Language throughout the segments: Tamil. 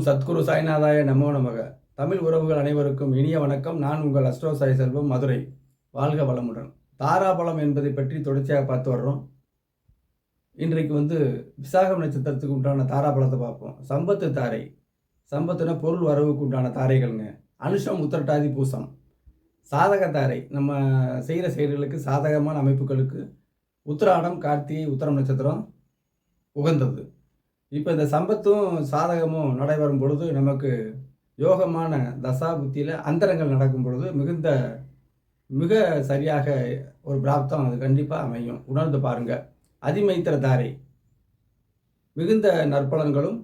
சத்குரு சாய்நாதாய நமோ நமக. தமிழ் உறவுகள் அனைவருக்கும் இனிய வணக்கம். நான் உங்கள் அஸ்ட்ரோ சாய் செல்வம், மதுரை. வாழ்க வளமுடன். தாராபலம் என்பதை பற்றி தொடர்ச்சியாக பார்த்து வர்றோம். இன்றைக்கு விசாகம் நட்சத்திரத்துக்கு உண்டான தாராபலத்தை பார்ப்போம். சம்பத்து தாரை. சம்பத்துனா பொருள் வரவுக்கு உண்டான தாரைகள்ங்க. அனுஷம், உத்திரட்டாதி, பூசம். சாதக தாரை, நம்ம செய்கிற செயல்களுக்கு சாதகமான அமைப்புகளுக்கு உத்திராடம், கார்த்திகை, உத்திரம் நட்சத்திரம் உகந்தது. இப்போ இந்த சம்பத்தும் சாதகமும் நடைபெறும் பொழுது நமக்கு யோகமான தசா புத்தியில் அந்தரங்கள் நடக்கும் பொழுது மிக சரியாக ஒரு பிராப்தம் அது கண்டிப்பாக அமையும். உணர்ந்து பாருங்கள். அதிமைத்திர தாரை, மிகுந்த நற்பலன்களும்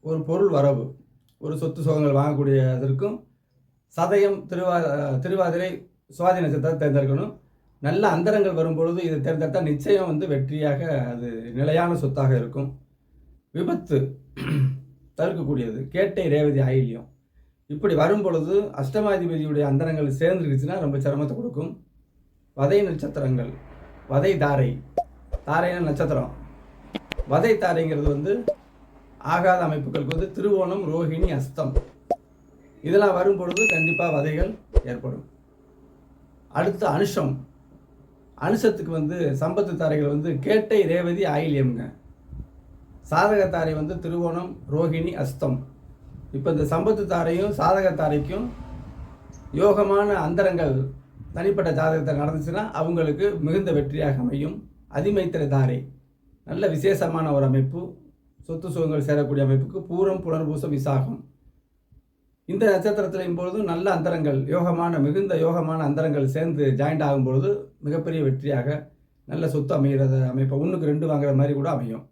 ஒரு பொருள் வரவு, ஒரு சொத்து சுகங்கள் வாங்கக்கூடியதற்கும் சதயம், திருவாதிரை, சுவாதி நட்சத்திரம் தேர்ந்தெடுக்கணும். நல்ல அந்தரங்கள் வரும்பொழுது இதை தேர்ந்தெடுத்தால் நிச்சயம் வெற்றியாக அது நிலையான சொத்தாக இருக்கும். விபத்து தவிர்க்கக்கூடியது. கேட்டை, ரேவதி, ஆயில்யம் இப்படி வரும் பொழுது அஷ்டமாதிபதியுடைய அந்தரங்கள் சேர்ந்துருக்குச்சுன்னா ரொம்ப சிரமத்தை கொடுக்கும். வதை நட்சத்திரங்கள், வதை தாரை, தாரைன நட்சத்திரம், வதை தாரைங்கிறது ஆகாத அமைப்புகளுக்கு திருவோணம், ரோஹிணி, அஸ்தம் இதெல்லாம் வரும் பொழுது கண்டிப்பாக வதைகள் ஏற்படும். அடுத்து அனுஷம். அனுஷத்துக்கு சம்பத்து தாரைகள் கேட்டை, ரேவதி, ஆயில்யம்ங்க. சாதக தாரை திருவோணம், ரோஹிணி, அஸ்தம். இப்போ இந்த சம்பத்து தாரையும் சாதக தாரைக்கும் யோகமான அந்தரங்கள் தனிப்பட்ட ஜாதகத்தை நடந்துச்சுன்னா அவங்களுக்கு மிகுந்த வெற்றியாக அமையும். அதிமைத்திர தாரை நல்ல விசேஷமான ஒரு அமைப்பு, சொத்து சுகங்கள் சேரக்கூடிய அமைப்புக்கு பூரம், புனர்பூசம், விசாகம் இந்த நட்சத்திரத்திலையும் பொழுதும் நல்ல அந்தரங்கள் மிகுந்த யோகமான அந்தரங்கள் சேர்ந்து ஜாயிண்ட் ஆகும் பொழுது மிகப்பெரிய வெற்றியாக நல்ல சொத்து அமைகிறது அமைப்பை 1க்கு 2 வாங்குற மாதிரி கூட அமையும்.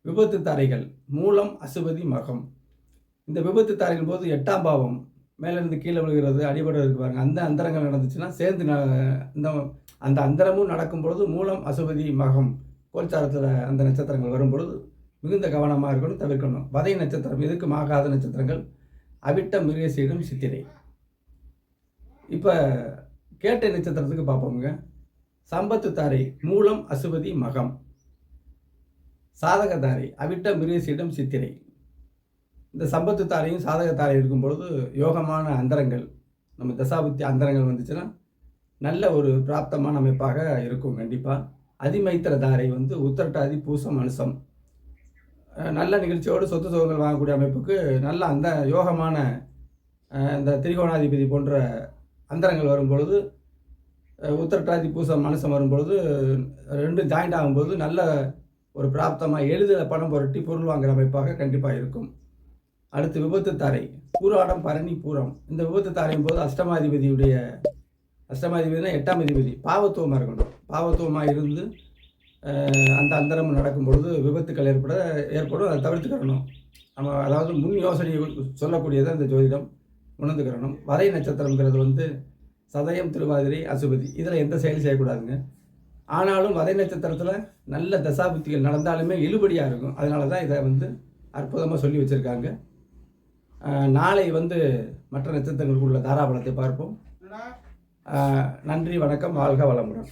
விபத்து தாரைகள் மூலம், அசுபதி, மகம். இந்த விபத்து தாரைகள் போது 8ஆம் பாவம் மேலேருந்து கீழே விழுகிறது, அடிபடுறதுக்கு பாருங்க. அந்த அந்தரங்கள் நடந்துச்சுன்னா சேர்ந்து அந்த அந்தரமும் நடக்கும் பொழுது மூலம், அசுபதி, மகம் கோல்சாரத்தில் அந்த நட்சத்திரங்கள் வரும் பொழுது மிகுந்த கவனமாக இருக்கணும், தவிர்க்கணும். வதை நட்சத்திரம் எதுக்கும் ஆகாத நட்சத்திரங்கள் அவிட்டம், மிருகசீடம், சித்திரை. இப்போ கேட்டை நட்சத்திரத்துக்கு பார்ப்போங்க. சம்பத்து தாரை மூலம், அசுபதி, மகம். சாதக தாரை அவிட்டம், மிருகசீடம், சித்திரை. இந்த சம்பத்து தாரையும் சாதக தாரை இருக்கும் பொழுது யோகமான அந்தரங்கள், நம்ம தசாபுத்தி அந்தரங்கள் வந்துச்சுன்னா நல்ல ஒரு பிராப்தமான அமைப்பாக இருக்கும் கண்டிப்பாக. அதிமைத்திர தாரை உத்திரட்டாதி, பூசம், அனுசம் நல்ல நிகழ்ச்சியோடு சொத்து சுகங்கள் வாங்கக்கூடிய அமைப்புக்கு நல்ல அந்த யோகமான இந்த திரிகோணாதிபதி போன்ற அந்தரங்கள் வரும்பொழுது, உத்திரட்டாதி, பூசம், அனுசம் வரும்பொழுது 2 ஜாயிண்ட் ஆகும்போது நல்ல ஒரு பிராப்தமாக எளிதில் பணம் புரட்டி பொருள் வாங்குகிற அமைப்பாக கண்டிப்பாக இருக்கும். அடுத்து விபத்து தாரை பூராடம், பரணி, பூரம். இந்த விபத்து தாரையும் போது அஷ்டமாதிபதினா 8ஆம் அதிபதி பாவத்துவமாக இருக்கணும். பாவத்துவமாக இருந்து அந்த அந்தரம் நடக்கும் பொழுது விபத்துக்கள் ஏற்படும். அதை தவிர்த்துக்கிறணும். நம்ம அதாவது முன் யோசனை சொல்லக்கூடியது அந்த ஜோதிடம் உணர்ந்துக்கிறணும். வதை நட்சத்திரங்கிறது சதயம், திருவாதிரை, அசுபதி இதில் எந்த செயலும் செய்யக்கூடாதுங்க. ஆனாலும் வதை நட்சத்திரத்தில் நல்ல தசாபுத்திகள் நடந்தாலுமே இழுபடியாக இருக்கும். அதனால தான் இதை அற்புதமாக சொல்லி வச்சுருக்காங்க. நாளை மற்ற நட்சத்திரங்களுக்குள்ள தாராபலத்தை பார்ப்போம். நன்றி, வணக்கம், வாழ்க வளமுடன்.